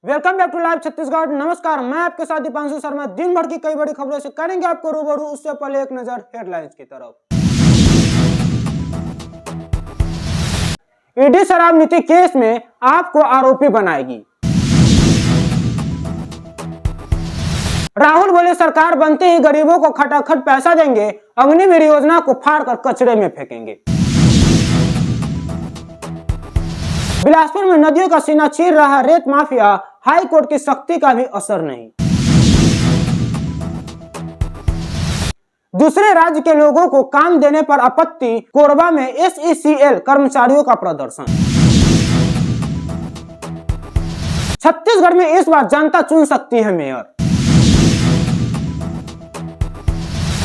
Welcome back to live Chhattisgarh. नमस्कार, मैं आपके साथ दीपांशु शर्मा। दिन भर की कई बड़ी खबरों से करेंगे आपको रूबरू। उससे पहले एक नजर हेडलाइंस की तरफ। ईडी शराब नीति केस में आपको आरोपी बनाएगी। राहुल बोले सरकार बनते ही गरीबों को खटाखट पैसा देंगे, अग्निवीर योजना को फाड़ कर कचरे में फेंकेंगे। बिलासपुर में नदियों का सीना चीर रहा रेत माफिया, हाई कोर्ट की सख्ती का भी असर नहीं। दूसरे राज्य के लोगों को काम देने पर आपत्ति, कोरबा में एसईसीएल कर्मचारियों का प्रदर्शन। छत्तीसगढ़ में इस बार जनता चुन सकती है मेयर।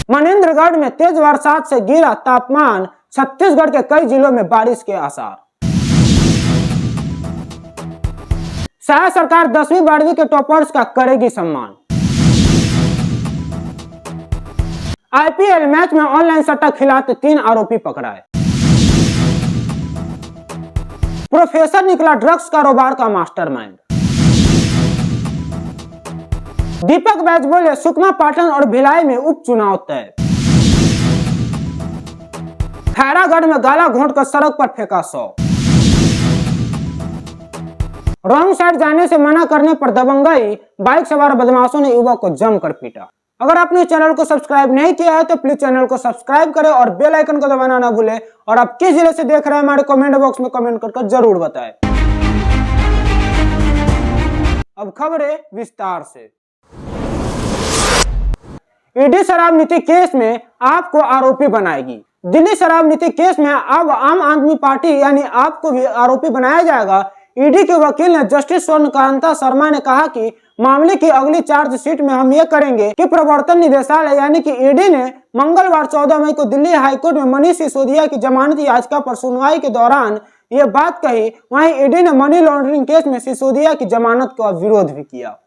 मनेन्द्रगढ़ में तेज बरसात से गिरा तापमान, छत्तीसगढ़ के कई जिलों में बारिश के आसार। शायद सरकार 10वीं 12वीं के टॉपर्स का करेगी सम्मान। आईपीएल मैच में ऑनलाइन सट्टा खिलाते 3 आरोपी पकड़ाए। प्रोफेसर निकला ड्रग्स कारोबार का मास्टरमाइंड। दीपक बैज बोले सुकमा, पाटन और भिलाई में उपचुनाव तय। खैरागढ़ में गाला घोंट कर सड़क पर फेंका 100। रॉन्ग साइड जाने से मना करने पर दबंगई, बाइक सवार बदमाशों ने युवक को जमकर पीटा। अगर आपने चैनल को सब्सक्राइब नहीं किया है तो प्लीज चैनल को सब्सक्राइब करें और बेल आइकन को दबाना ना भूलें। और आप किस जिले से देख रहे हैं हमारे कमेंट बॉक्स में कमेंट करके जरूर बताएं। अब खबरें विस्तार से। ईडी शराब नीति केस में आपको आरोपी बनाएगी। दिल्ली शराब नीति केस में अब आम आदमी पार्टी यानी आपको भी आरोपी बनाया जाएगा। ईडी के वकील ने जस्टिस स्वर्णकांता शर्मा ने कहा कि मामले की अगली चार्जशीट में हम ये करेंगे कि प्रवर्तन निदेशालय यानी कि ईडी ने मंगलवार 14 मई को दिल्ली हाईकोर्ट में मनीष सिसोदिया की जमानत याचिका पर सुनवाई के दौरान ये बात कही। वहीं ईडी ने मनी लॉन्ड्रिंग केस में सिसोदिया की जमानत का विरोध भी किया।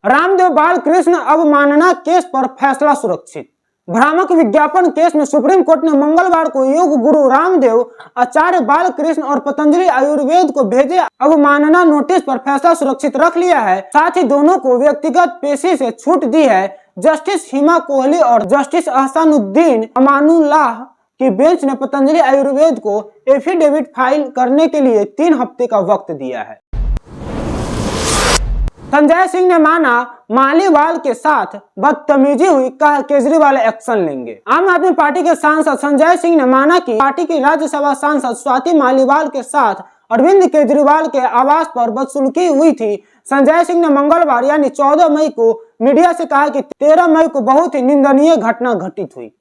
रामदेव बाल कृष्ण अवमानना केस पर फैसला सुरक्षित। भ्रामक विज्ञापन केस में सुप्रीम कोर्ट ने मंगलवार को योग गुरु रामदेव, आचार्य बालकृष्ण और पतंजलि आयुर्वेद को भेजे अवमानना नोटिस पर फैसला सुरक्षित रख लिया है। साथ ही दोनों को व्यक्तिगत पेशी से छूट दी है। जस्टिस हिमा कोहली और जस्टिस अहसानुद्दीन अमानुल्लाह की बेंच ने पतंजलि आयुर्वेद को एफिडेविट फाइल करने के लिए 3 हफ्ते का वक्त दिया है। संजय सिंह ने माना मालीवाल के साथ बदतमीजी हुई, कहा केजरीवाल एक्शन लेंगे। आम आदमी पार्टी के सांसद संजय सिंह ने माना कि पार्टी की राज्यसभा सांसद स्वाति मालीवाल के साथ अरविंद केजरीवाल के आवास पर बदसलूकी हुई थी। संजय सिंह ने मंगलवार यानी 14 मई को मीडिया से कहा कि 13 मई को बहुत ही निंदनीय घटना घटित हुई।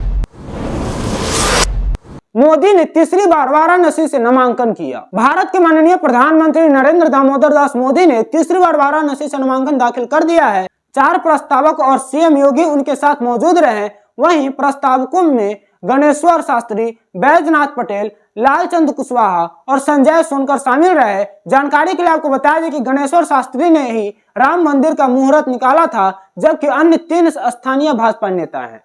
मोदी ने तीसरी बार वाराणसी से नामांकन किया। भारत के माननीय प्रधानमंत्री नरेंद्र दामोदर दास मोदी ने तीसरी बार वाराणसी से नामांकन दाखिल कर दिया है। 4 प्रस्तावक और सीएम योगी उनके साथ मौजूद रहे। वहीं प्रस्तावकों में गणेश्वर शास्त्री, बैजनाथ पटेल, लालचंद कुशवाहा और संजय सोनकर शामिल रहे। जानकारी के लिए आपको बता दें कि गणेश्वर शास्त्री ने ही राम मंदिर का मुहूर्त निकाला था, जबकि अन्य 3 स्थानीय भाजपा नेता हैं।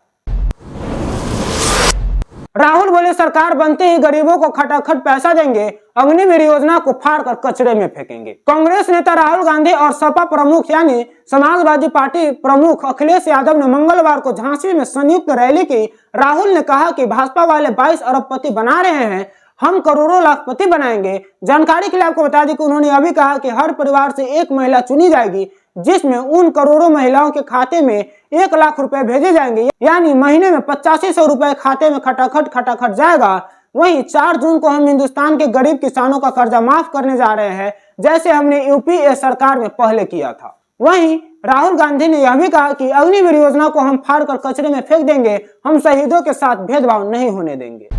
राहुल बोले सरकार बनते ही गरीबों को खटाखट पैसा देंगे, अग्निवीर योजना को फाड़ कर कचरे में फेंकेंगे। कांग्रेस नेता राहुल गांधी और सपा प्रमुख यानी समाजवादी पार्टी प्रमुख अखिलेश यादव ने मंगलवार को झांसी में संयुक्त रैली की। राहुल ने कहा कि भाजपा वाले 22 अरबपति बना रहे हैं, हम करोड़ों लाखपति बनाएंगे। जानकारी के लिए आपको बता दें कि उन्होंने अभी कहा कि हर परिवार से एक महिला चुनी जाएगी, जिसमें उन करोड़ों महिलाओं के खाते में 1 लाख रुपए भेजे जाएंगे, यानी महीने में 8500 रुपए खाते में खटाखट जाएगा। वहीं 4 जून को हम हिंदुस्तान के गरीब किसानों का कर्जा माफ करने जा रहे हैं, जैसे हमने यूपीए सरकार में पहले किया था। वहीं राहुल गांधी ने यह भी कहा कि अग्निवीर योजना को हम फाड़ कर कचरे में फेंक देंगे, हम शहीदों के साथ भेदभाव नहीं होने देंगे।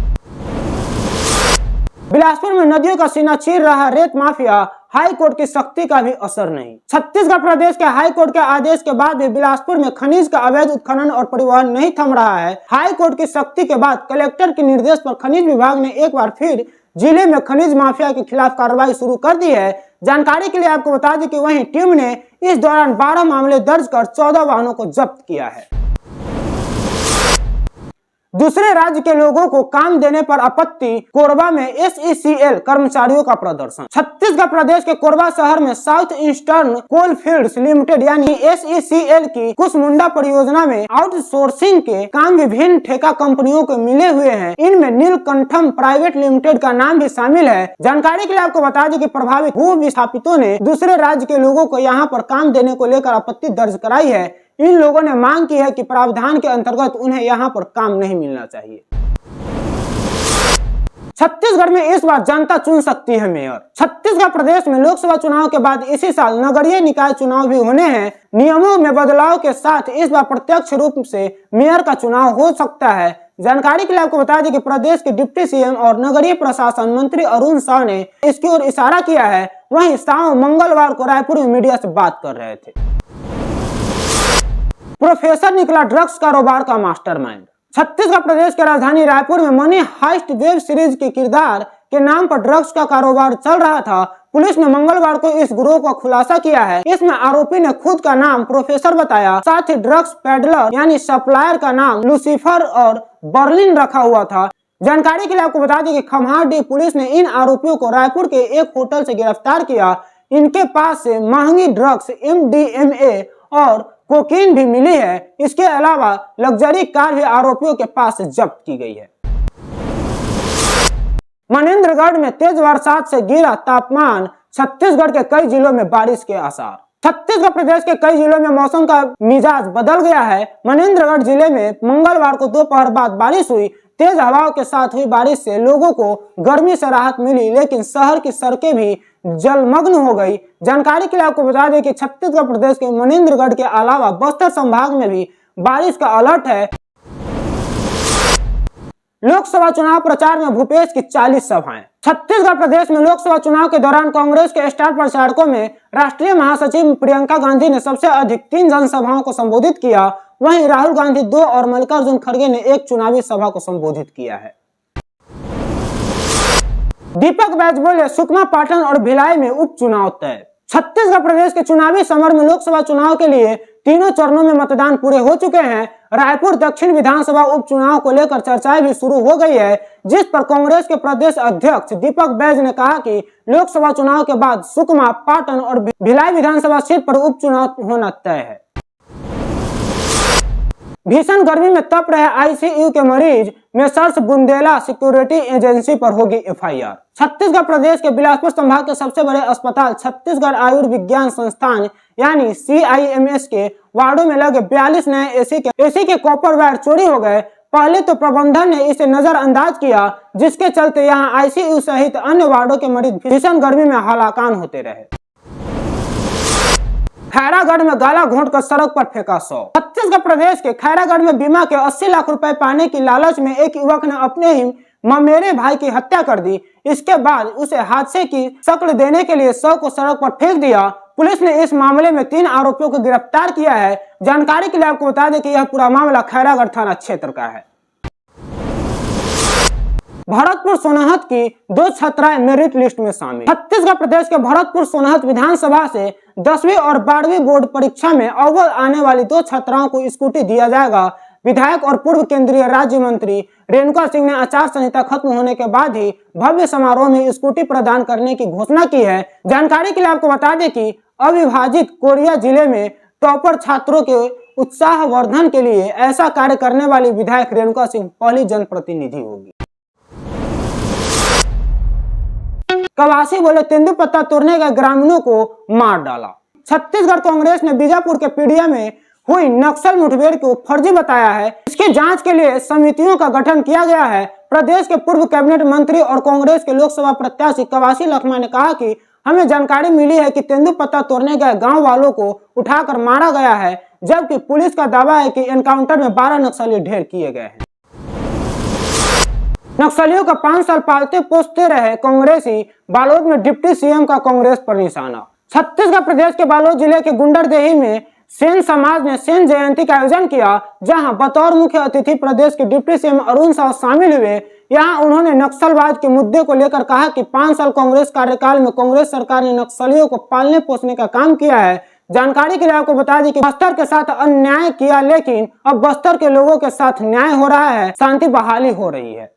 बिलासपुर में नदियों का सीना चीर रहा रेत माफिया, हाई कोर्ट की सख्ती का भी असर नहीं। छत्तीसगढ़ प्रदेश के हाई कोर्ट के आदेश के बाद भी बिलासपुर में खनिज का अवैध उत्खनन और परिवहन नहीं थम रहा है। हाई कोर्ट की सख्ती के बाद कलेक्टर के निर्देश पर खनिज विभाग ने एक बार फिर जिले में खनिज माफिया के खिलाफ कार्रवाई शुरू कर दी है। जानकारी के लिए आपको बता दें कि वहीं टीम ने इस दौरान 12 मामले दर्ज कर 14 वाहनों को जब्त किया है। दूसरे राज्य के लोगों को काम देने पर आपत्ति, कोरबा में SECL कर्मचारियों का प्रदर्शन। छत्तीसगढ़ प्रदेश के कोरबा शहर में साउथ ईस्टर्न कोल फील्ड्स लिमिटेड यानी SECL की कुसमुंडा परियोजना में आउटसोर्सिंग के काम विभिन्न ठेका कंपनियों को मिले हुए हैं। इनमें नीलकंठम प्राइवेट लिमिटेड का नाम भी शामिल है। जानकारी के लिए आपको बता दें कि प्रभावित भू विस्थापितों ने दूसरे राज्य के लोगों को यहां पर काम देने को लेकर आपत्ति दर्ज कराई है। इन लोगों ने मांग की है कि प्रावधान के अंतर्गत उन्हें यहां पर काम नहीं मिलना चाहिए। छत्तीसगढ़ में इस बार जनता चुन सकती है मेयर। छत्तीसगढ़ प्रदेश में लोकसभा चुनाव के बाद इसी साल नगरीय निकाय चुनाव भी होने हैं। नियमों में बदलाव के साथ इस बार प्रत्यक्ष रूप से मेयर का चुनाव हो सकता है। जानकारी के लिए आपको बता दें कि प्रदेश के डिप्टी CM और नगरीय प्रशासन मंत्री अरुण साव ने इसकी ओर इशारा किया है। वहीं साव मंगलवार को रायपुर में मीडिया से बात कर रहे थे। प्रोफेसर निकला ड्रग्स कारोबार का मास्टरमाइंड। छत्तीसगढ़ प्रदेश के राजधानी रायपुर में मनी हाइस्ट वेब सीरीज के किरदार के नाम पर ड्रग्स का कारोबार चल रहा था। पुलिस ने मंगलवार को इस गिरोह का खुलासा किया है। इसमें आरोपी ने खुद का नाम प्रोफेसर बताया, साथ ही ड्रग्स पेडलर यानी सप्लायर का नाम लूसीफर और बर्लिन रखा हुआ था। जानकारी के लिए आपको बता दें कि खम्हारडीह पुलिस ने इन आरोपियों को रायपुर के एक होटल से गिरफ्तार किया। इनके पास से महंगी ड्रग्स MDMA और कोकीन भी मिली है। इसके अलावा लग्जरी कार भी आरोपियों के पास से जब्त की गई है। मनेन्द्रगढ़ में तेज बरसात से गिरा तापमान, छत्तीसगढ़ के कई जिलों में बारिश के आसार। छत्तीसगढ़ प्रदेश के कई जिलों में मौसम का मिजाज बदल गया है। मनेन्द्रगढ़ जिले में मंगलवार को दोपहर बाद बारिश हुई। तेज हवाओं के साथ हुई बारिश से लोगों को गर्मी से राहत मिली, लेकिन शहर की सड़कें भी जलमग्न हो गई। जानकारी के लिए आपको बता दें कि छत्तीसगढ़ प्रदेश के मनेन्द्रगढ़ के अलावा बस्तर संभाग में भी बारिश का अलर्ट है। लोकसभा चुनाव प्रचार में भूपेश की 40 सभाएं। छत्तीसगढ़ प्रदेश में लोकसभा चुनाव के दौरान कांग्रेस के स्टार प्रचारकों में राष्ट्रीय महासचिव प्रियंका गांधी ने सबसे अधिक 3 जनसभाओं को संबोधित किया। वहीं राहुल गांधी 2 और मल्लिकार्जुन खड़गे ने 1 चुनावी सभा को संबोधित किया है। दीपक बैज बोले, सुकमा, पाटन और भिलाई में उपचुनाव तय। छत्तीसगढ़ प्रदेश के चुनावी समर में लोकसभा चुनाव के लिए तीनों चरणों में मतदान पूरे हो चुके हैं। रायपुर दक्षिण विधानसभा उपचुनाव को लेकर चर्चाएं भी शुरू हो गई है, जिस पर कांग्रेस के प्रदेश अध्यक्ष दीपक बैज ने कहा कि लोकसभा चुनाव के बाद सुकमा, पाटन और भिलाई विधानसभा सीट पर उपचुनाव होना तय है। भीषण गर्मी में तप रहे ICU के मरीज में सर्च बुंदेला सिक्योरिटी एजेंसी पर होगी FIR। छत्तीसगढ़ प्रदेश के बिलासपुर संभाग के सबसे बड़े अस्पताल छत्तीसगढ़ आयुर्विज्ञान संस्थान यानी CIMS के वार्डों में लगे 42 नए एसी के कॉपर वायर चोरी हो गए। पहले तो प्रबंधन ने इसे नजरअंदाज किया, जिसके चलते यहाँ ICU सहित अन्य वार्डों के मरीज भीषण गर्मी में हलाकान होते रहे। खैरागढ़ में गाला घोंट कर सड़क पर फेंका 100। छत्तीसगढ़ प्रदेश के खैरागढ़ में बीमा के 80 लाख रुपए पाने की लालच में एक युवक ने अपने ही ममेरे भाई की हत्या कर दी। इसके बाद उसे हादसे की शक्ल देने के लिए 100 को सड़क पर फेंक दिया। पुलिस ने इस मामले में 3 आरोपियों को गिरफ्तार किया है। जानकारी के लिए आपको बता दें कि यह पूरा मामला खैरागढ़ थाना क्षेत्र का है। भरतपुर सोनहत की 2 छात्राएं मेरिट लिस्ट में शामिल। छत्तीसगढ़ प्रदेश के भरतपुर सोनहत विधानसभा से 10वीं और 12वीं बोर्ड परीक्षा में अव्वल आने वाली 2 छात्राओं को स्कूटी दिया जाएगा। विधायक और पूर्व केंद्रीय राज्य मंत्री रेणुका सिंह ने आचार संहिता खत्म होने के बाद ही भव्य समारोह में स्कूटी प्रदान करने की घोषणा की है। जानकारी के लिए आपको बता दें कि अविभाजित कोरिया जिले में टॉपर छात्रों के उत्साहवर्धन के लिए ऐसा कार्य करने वाली विधायक रेणुका सिंह पहली जनप्रतिनिधि होगी। कवासी बोले, तेंदुपत्ता तोड़ने के ग्रामीणों को मार डाला। छत्तीसगढ़ कांग्रेस ने बीजापुर के पीडिया में हुई नक्सल मुठभेड़ को फर्जी बताया है। इसकी जांच के लिए समितियों का गठन किया गया है। प्रदेश के पूर्व कैबिनेट मंत्री और कांग्रेस के लोकसभा प्रत्याशी कवासी लखमा ने कहा कि हमें जानकारी मिली है कि तेंदुपत्ता तोड़ने गए गांव वालों को उठाकर मारा गया है, जबकि पुलिस का दावा है कि एनकाउंटर में 12 नक्सली ढेर किए गए हैं। नक्सलियों का 5 साल पालते पोसते रहे कांग्रेसी, बालोद में डिप्टी CM का कांग्रेस पर निशाना। छत्तीसगढ़ प्रदेश के बालोद जिले के गुंडरदेही में सेन समाज ने सेन जयंती का आयोजन किया, जहां बतौर मुख्य अतिथि प्रदेश के डिप्टी CM अरुण साव शामिल हुए। यहां उन्होंने नक्सलवाद के मुद्दे को लेकर कहा कि 5 साल कांग्रेस कार्यकाल में कांग्रेस सरकार ने नक्सलियों को पालने पोसने का काम किया है, जानकारी के लिए आपको बता दें कि बस्तर के साथ अन्याय किया, लेकिन अब बस्तर के लोगों के साथ न्याय हो रहा है, शांति बहाली हो रही है।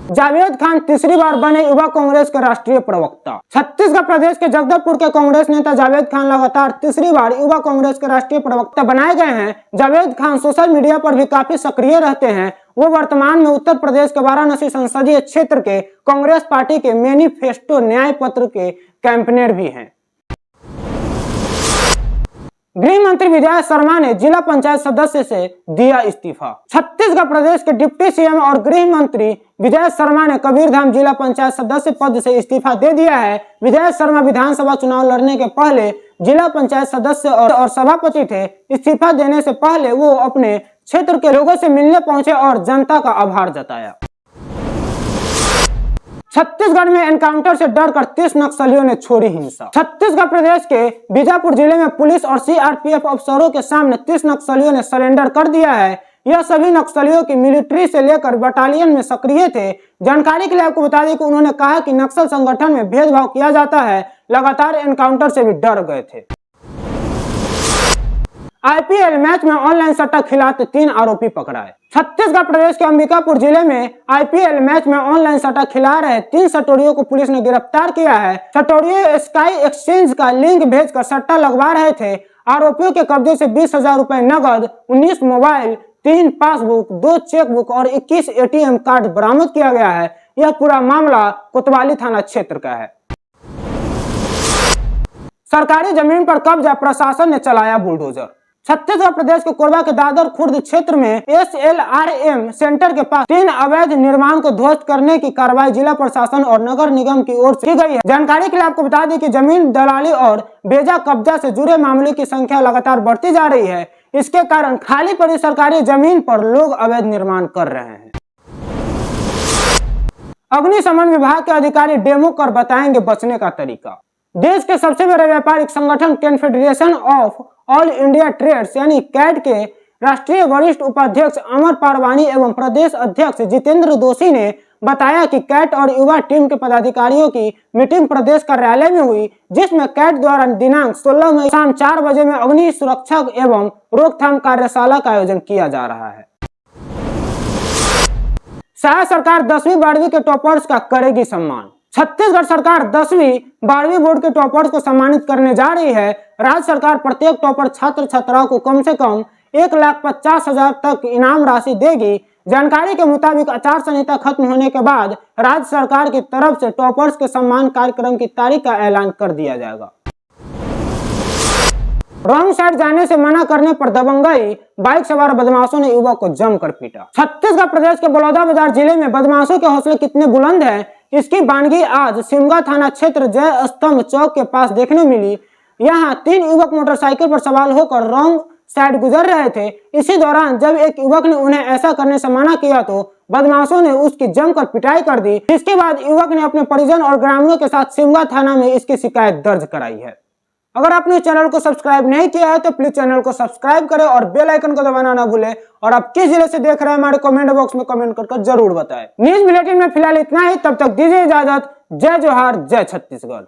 जावेद खान तीसरी बार बने युवा कांग्रेस के राष्ट्रीय प्रवक्ता। छत्तीसगढ़ प्रदेश के जगदलपुर के कांग्रेस नेता जावेद खान लगातार तीसरी बार युवा कांग्रेस के राष्ट्रीय प्रवक्ता बनाए गए हैं। जावेद खान सोशल मीडिया पर भी काफी सक्रिय रहते हैं। वो वर्तमान में उत्तर प्रदेश के वाराणसी संसदीय क्षेत्र के कांग्रेस पार्टी के मैनिफेस्टो न्याय पत्र के कैंपेनर भी हैं। गृह मंत्री विजय शर्मा ने जिला पंचायत सदस्य से दिया इस्तीफा। छत्तीसगढ़ प्रदेश के डिप्टी सीएम और गृह मंत्री विजय शर्मा ने कबीरधाम जिला पंचायत सदस्य पद से इस्तीफा दे दिया है। विजय शर्मा विधानसभा चुनाव लड़ने के पहले जिला पंचायत सदस्य और सभापति थे। इस्तीफा देने से पहले वो अपने क्षेत्र के लोगों से मिलने पहुंचे और जनता का आभार जताया। छत्तीसगढ़ में एनकाउंटर से डरकर 30 नक्सलियों ने छोड़ी हिंसा। छत्तीसगढ़ प्रदेश के बीजापुर जिले में पुलिस और सीआरपीएफ अफसरों के सामने 30 नक्सलियों ने सरेंडर कर दिया है। यह सभी नक्सलियों की मिलिट्री से लेकर बटालियन में सक्रिय थे। जानकारी के लिए आपको बता दें कि उन्होंने कहा कि नक्सल संगठन में भेदभाव किया जाता है, लगातार एनकाउंटर से भी डर गए थे। आईपीएल मैच में ऑनलाइन सट्टा खिलाते 3 आरोपी पकड़ाए। छत्तीसगढ़ प्रदेश के अंबिकापुर जिले में आईपीएल मैच में ऑनलाइन सट्टा खिला रहे 3 सटोरियों को पुलिस ने गिरफ्तार किया है। सटोरियों स्काई एक्सचेंज का लिंक भेजकर सट्टा लगवा रहे थे। आरोपियों के कब्जे से 20,000 रुपए नगद, 19 मोबाइल, 3 पासबुक, 2 चेकबुक और 21 एटीएम कार्ड बरामद किया गया है। यह पूरा मामला कोतवाली थाना क्षेत्र का है। सरकारी जमीन पर कब्जा, प्रशासन ने चलाया बुलडोजर। छत्तीसगढ़ प्रदेश के कोरबा के दादर खुर्द क्षेत्र में एसएलआरएम सेंटर के पास 3 अवैध निर्माण को ध्वस्त करने की कार्रवाई जिला प्रशासन और नगर निगम की ओर से की गई है। जानकारी के लिए आपको बता दें कि जमीन दलाली और बेजा कब्जा से जुड़े मामलों की संख्या लगातार बढ़ती जा रही है। इसके कारण खाली पड़ी सरकारी जमीन पर लोग अवैध निर्माण कर रहे हैं। अग्निशमन विभाग के अधिकारी डेमो कर बताएंगे बचने का तरीका। देश के सबसे बड़े व्यापारिक संगठन confederation of all India trades यानी कैट के राष्ट्रीय वरिष्ठ उपाध्यक्ष अमर पारवानी एवं प्रदेश अध्यक्ष जितेंद्र दोषी ने बताया कि कैट और युवा टीम के पदाधिकारियों की मीटिंग प्रदेश कार्यालय में हुई, जिसमें कैट द्वारा दिनांक 16 मई शाम 4 बजे में अग्नि सुरक्षा एवं रोकथाम कार्यशाला का आयोजन किया जा रहा है। शायद सरकार 10वीं 12वीं के टॉपर्स का करेगी सम्मान। छत्तीसगढ़ सरकार 10वीं 12वीं बोर्ड के टॉपर्स को सम्मानित करने जा रही है। राज्य सरकार प्रत्येक टॉपर छात्र छात्राओं को कम से कम 1,50,000 तक इनाम राशि देगी। जानकारी के मुताबिक आचार संहिता खत्म होने के बाद राज्य सरकार की तरफ से टॉपर्स के सम्मान कार्यक्रम की तारीख का ऐलान कर दिया जाएगा। रॉन्ग साइड जाने से मना करने पर दबंगई, बाइक सवार बदमाशों ने युवक को जमकर पीटा। छत्तीसगढ़ प्रदेश के बलौदाबाजार जिले में बदमाशों के हौसले कितने बुलंद हैं, इसकी बानगी आज सिमगा थाना क्षेत्र जय स्तंभ चौक के पास देखने मिली। यहाँ 3 युवक मोटरसाइकिल पर सवार होकर रॉन्ग साइड गुजर रहे थे। इसी दौरान जब एक युवक ने उन्हें ऐसा करने से मना किया तो बदमाशों ने उसकी जमकर पिटाई कर दी। इसके बाद युवक ने अपने परिजन और ग्रामीणों के साथ सिमगा थाना में इसकी शिकायत दर्ज कराई है। अगर आपने चैनल को सब्सक्राइब नहीं किया है तो प्लीज चैनल को सब्सक्राइब करें और बेल आइकन को दबाना ना भूलें। और आप किस जिले से देख रहे हैं हमारे कमेंट बॉक्स में कमेंट करके जरूर बताएं। न्यूज बुलेटिन में फिलहाल इतना ही, तब तक दीजिए इजाजत। जय जोहार, जय छत्तीसगढ़।